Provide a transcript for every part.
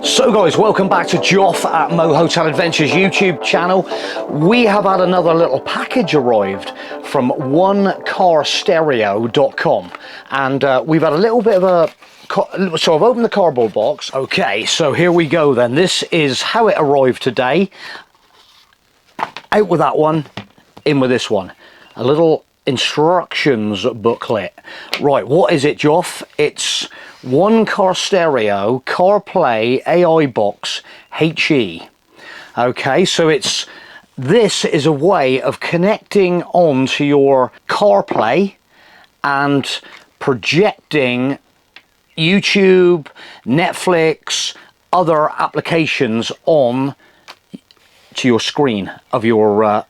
So guys, welcome back to Joff at Mo Hotel Adventures YouTube channel. We have had another little package arrived from onecarstereo.com, and we've had a little bit of a... So I've opened the cardboard box. Okay, so here we go then. This is how it arrived today. Out with that one, in with this one. A little instructions booklet. Right, what is it, Joff? It's One Car Stereo CarPlay AI Box HE. Okay, so this is a way of connecting onto your CarPlay and projecting YouTube, Netflix, other applications on to your screen of your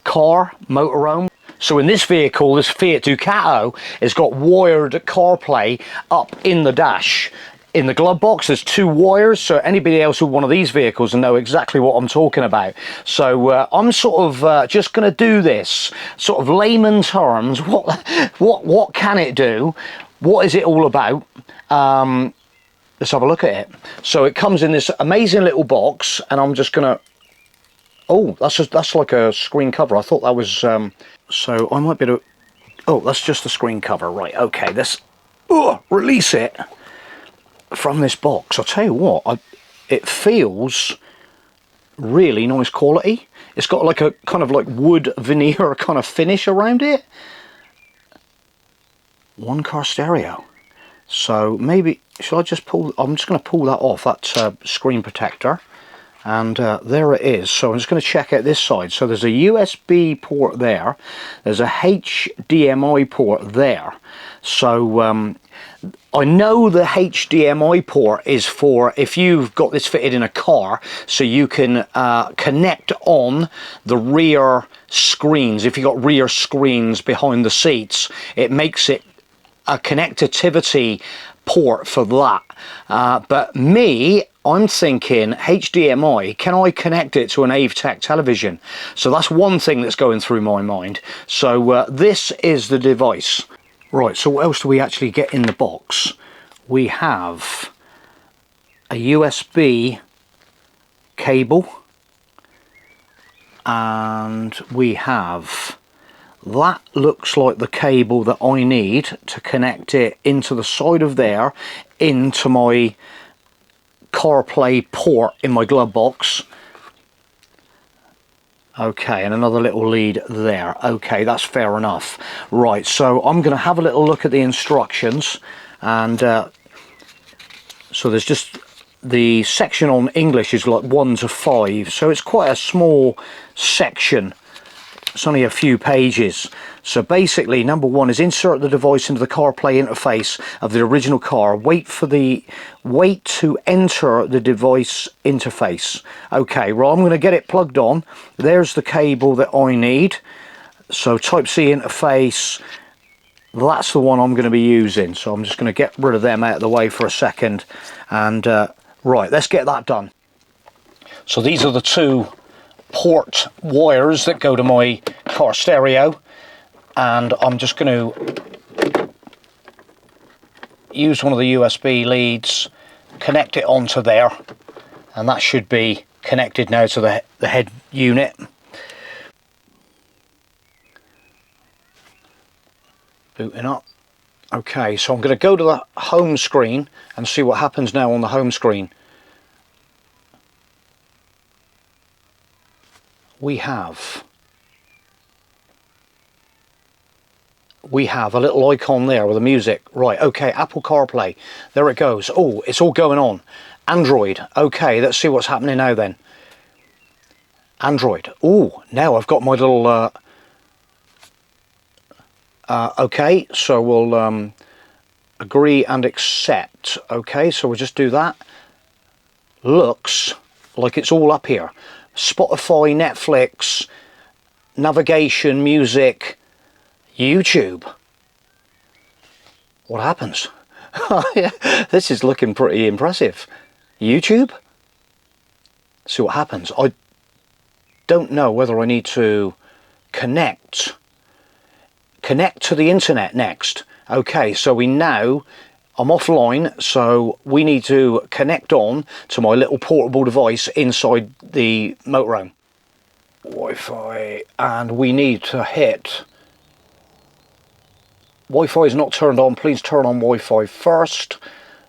car, motorhome. So in this vehicle, this Fiat Ducato has got wired CarPlay up in the dash. In the glove box, there's two wires, so anybody else with one of these vehicles will know exactly what I'm talking about. So I'm sort of just going to do this, sort of layman terms. What can it do? What is it all about? Let's have a look at it. So it comes in this amazing little box, and I'm just going to... Oh, that's like a screen cover. I thought that was... So I might be able to... Oh, that's just the screen cover. Right, okay. Let's release it from this box. I'll tell you what, it feels really nice quality. It's got like a kind of like wood veneer kind of finish around it. One Car Stereo. So maybe... Shall I just pull... I'm just going to pull that off, that screen protector. And there it is. So I'm just going to check out this side. So there's a USB port there. There's a HDMI port there. So I know the HDMI port is for if you've got this fitted in a car, so you can connect on the rear screens. If you've got rear screens behind the seats, it makes it a connectivity port for that. But I'm thinking HDMI, can I connect it to an AVTech television? So that's one thing that's going through my mind. So this is the device. Right, so what else do we actually get in the box? We have a USB cable, and we have... That looks like the cable that I need to connect it into the side of there, into my CarPlay port in my glove box. Okay, and another little lead there. Okay, that's fair enough. Right, so I'm going to have a little look at the instructions, and so there's just the section on English is like 1 to 5, so it's quite a small section. It's only a few pages. So basically, number one is insert the device into the CarPlay interface of the original car. Wait to enter the device interface. Okay, well, I'm going to get it plugged on. There's the cable that I need. So Type-C interface, that's the one I'm going to be using. So I'm just going to get rid of them out of the way for a second. And right, let's get that done. So these are the two port wires that go to my car stereo, and I'm just going to use one of the USB leads, connect it onto there, and that should be connected now to the head unit. Booting up. Okay, so I'm going to go to the home screen and see what happens now on the home screen. We have a little icon there with the music. Right, okay, Apple CarPlay. There it goes. Oh, it's all going on. Android. Okay, let's see what's happening now then. Android. Oh, now I've got my little... okay, so we'll agree and accept. Okay, so we'll just do that. Looks like it's all up here. Spotify, Netflix, navigation, music, YouTube. What happens? This is looking pretty impressive. YouTube? See what happens. I don't know whether I need to connect to the internet next. Okay, so we now I'm offline, so we need to connect on to my little portable device inside the motorhome. Wi-Fi, and we need to hit... Wi-Fi is not turned on. Please turn on Wi-Fi first.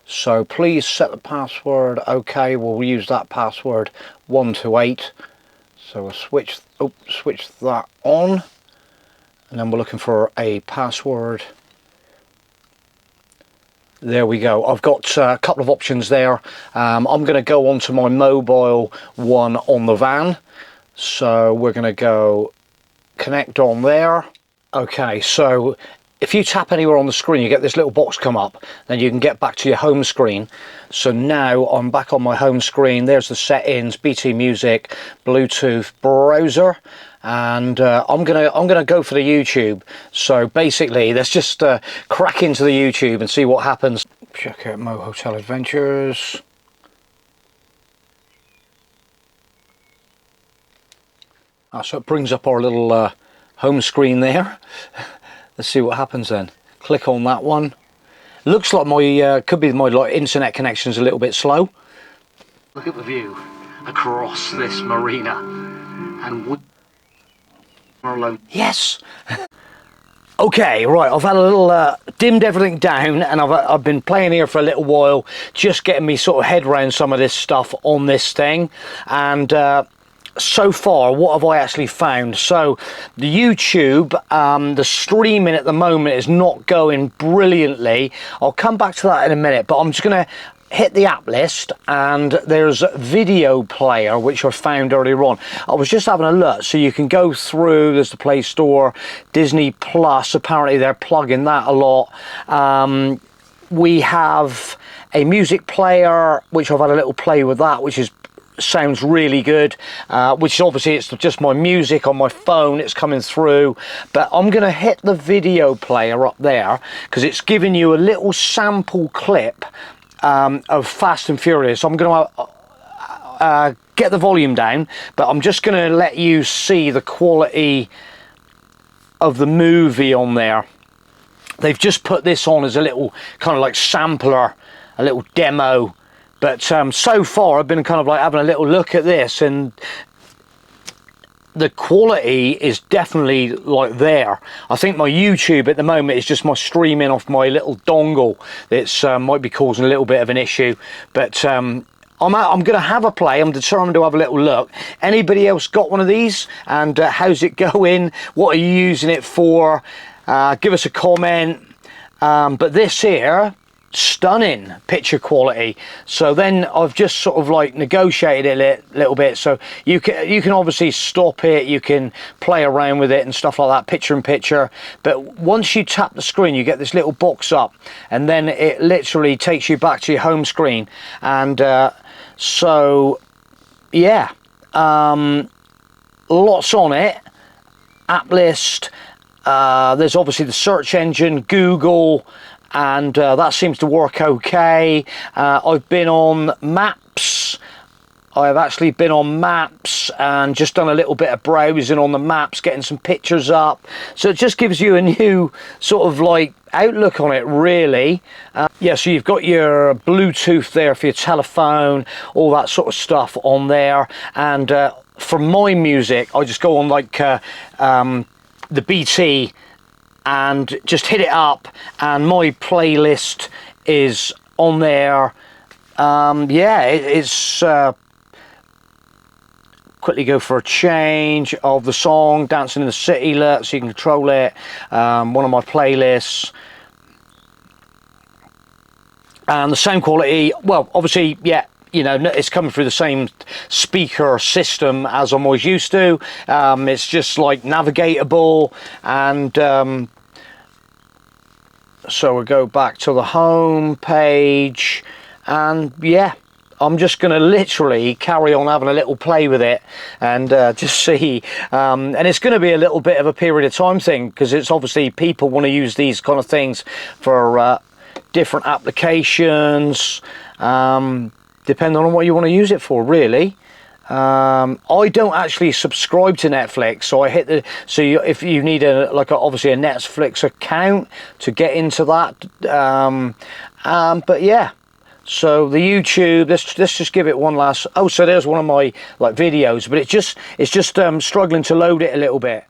So please set the password. Okay, we'll use that password 128. So we'll switch that on, and then we're looking for a password. There we go. I've got a couple of options there. I'm going to go onto my mobile one on the van. So we're going to go connect on there. Okay, so if you tap anywhere on the screen, you get this little box come up. Then you can get back to your home screen. So now I'm back on my home screen. There's the settings, BT Music, Bluetooth, browser. And I'm gonna go for the YouTube. So basically, let's just crack into the YouTube and see what happens. Check out Mo Hotel Adventures. So it brings up our little home screen there. Let's see what happens then. Click on that one. Looks like my could be my internet connection's a little bit slow. Look at the view across this marina, and yes. Okay, right, I've had a little dimmed everything down, and I've been playing here for a little while, just getting me sort of head around some of this stuff on this thing. And so far, what have I actually found? So the YouTube, the streaming at the moment is not going brilliantly. I'll come back to that in a minute, but I'm just gonna hit the app list, and there's video player, which I found earlier on. I was just having a look, so you can go through. There's the Play Store, Disney Plus, apparently they're plugging that a lot. We have a music player, which I've had a little play with that, which sounds really good, which obviously it's just my music on my phone, it's coming through. But I'm going to hit the video player up there, because it's giving you a little sample clip of Fast and Furious. I'm going to get the volume down, but I'm just going to let you see the quality of the movie on there. They've just put this on as a little kind of like sampler, a little demo. But so far I've been kind of like having a little look at this, and the quality is definitely like there. I think my YouTube at the moment is just my streaming off my little dongle. It's might be causing a little bit of an issue, but I'm going to have a play. I'm determined to have a little look. Anybody else got one of these? And how's it going? What are you using it for? Give us a comment. But this here, stunning picture quality. So then I've just sort of like negotiated it a little bit, so you can obviously stop it, you can play around with it and stuff like that, picture in picture. But once you tap the screen, you get this little box up, and then it literally takes you back to your home screen. And so yeah, lots on it. App list, there's obviously the search engine, Google, and that seems to work okay. I've been on Maps. I've actually been on Maps and just done a little bit of browsing on the maps, getting some pictures up. So it just gives you a new sort of like outlook on it, really. Yeah, so you've got your Bluetooth there for your telephone, all that sort of stuff on there. And for my music, I just go on like the BT and just hit it up, and my playlist is on there. Yeah, it's quickly go for a change of the song, Dancing in the City, so you can control it. One of my playlists, and the sound quality, well, obviously, yeah, you know, it's coming through the same speaker system as I'm always used to. It's just like navigatable, and so we'll go back to the home page, and yeah, I'm just going to literally carry on having a little play with it, and just see. And it's going to be a little bit of a period of time thing, because it's obviously people want to use these kind of things for different applications, depending on what you want to use it for, really. I don't actually subscribe to Netflix, so I hit the, so if you need obviously a Netflix account to get into that, But yeah, so the YouTube, let's just give it one last. Oh, so there's one of my like videos, but it's just struggling to load it a little bit.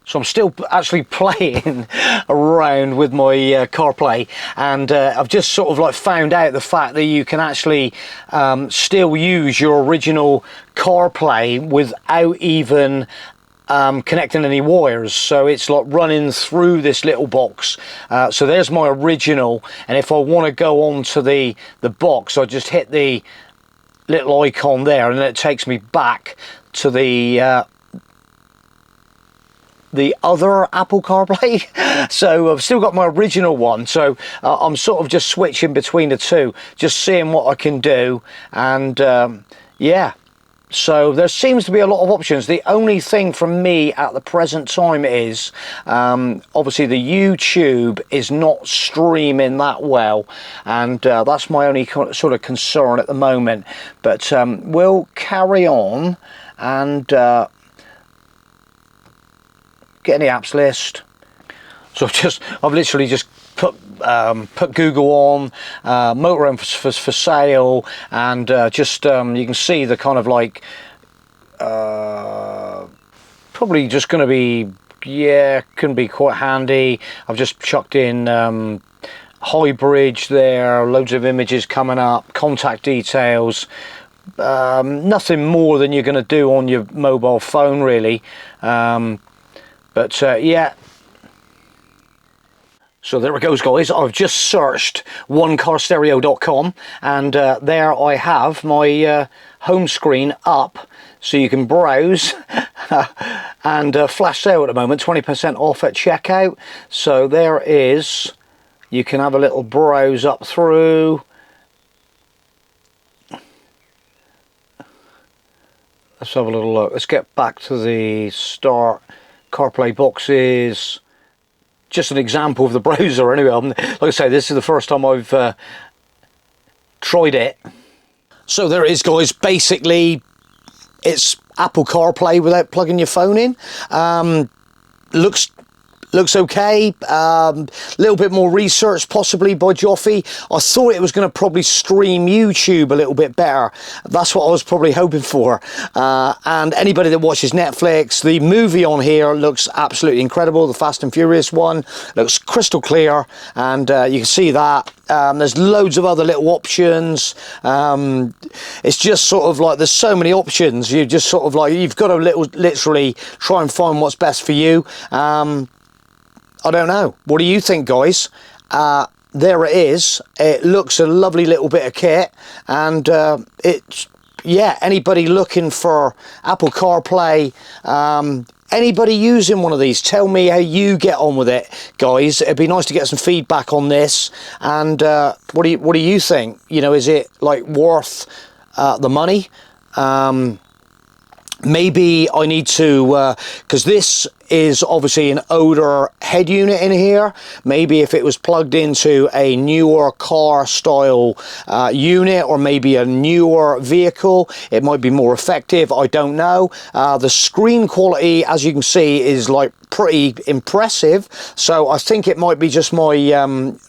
So I'm still actually playing around with my CarPlay, and I've just sort of like found out the fact that you can actually still use your original CarPlay without even connecting any wires. So it's like running through this little box. So there's my original, and if I want to go on to the box, I just hit the little icon there, and then it takes me back to the other Apple CarPlay. So I've still got my original one, so I'm sort of just switching between the two, just seeing what I can do. And yeah, so there seems to be a lot of options. The only thing from me at the present time is obviously the YouTube is not streaming that well, and that's my only sort of concern at the moment. But we'll carry on and get in the apps list. So I've literally just put Google on, motorhome for sale, and just you can see the kind of like probably just going to be, yeah, can be quite handy. I've just chucked in high bridge there, loads of images coming up, contact details. Nothing more than you're going to do on your mobile phone really. But yeah, so there it goes, guys. I've just searched onecarstereo.com, and there I have my home screen up, so you can browse and flash sale at the moment, 20% off at checkout. So there is, you can have a little browse up through. Let's have a little look. Let's get back to the start. CarPlay boxes, just an example of the browser anyway. Like I say, this is the first time I've tried it. So there it is, guys. Basically it's Apple CarPlay without plugging your phone in. Looks okay. Little bit more research possibly by Joffy. I thought it was going to probably stream YouTube a little bit better. That's what I was probably hoping for. And anybody that watches Netflix, the movie on here looks absolutely incredible. The Fast and Furious one looks crystal clear, and you can see that. There's loads of other little options. It's just sort of like there's so many options. You just sort of like, you've got to literally try and find what's best for you. I don't know. What do you think, guys? There it is. It looks a lovely little bit of kit, and it's, yeah, anybody looking for Apple CarPlay, anybody using one of these, tell me how you get on with it, guys. It'd be nice to get some feedback on this. And what do you think? You know, is it like worth the money? Maybe I need to, because this is obviously an older head unit in here. Maybe if it was plugged into a newer car style unit, or maybe a newer vehicle, it might be more effective. I don't know. The screen quality, as you can see, is like pretty impressive. So I think it might be just my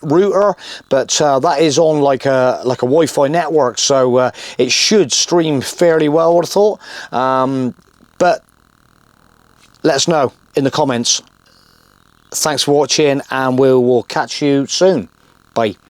router, but that is on like a Wi-Fi network, so it should stream fairly well, I would have thought. But let us know in the comments. Thanks for watching, and we will catch you soon. Bye.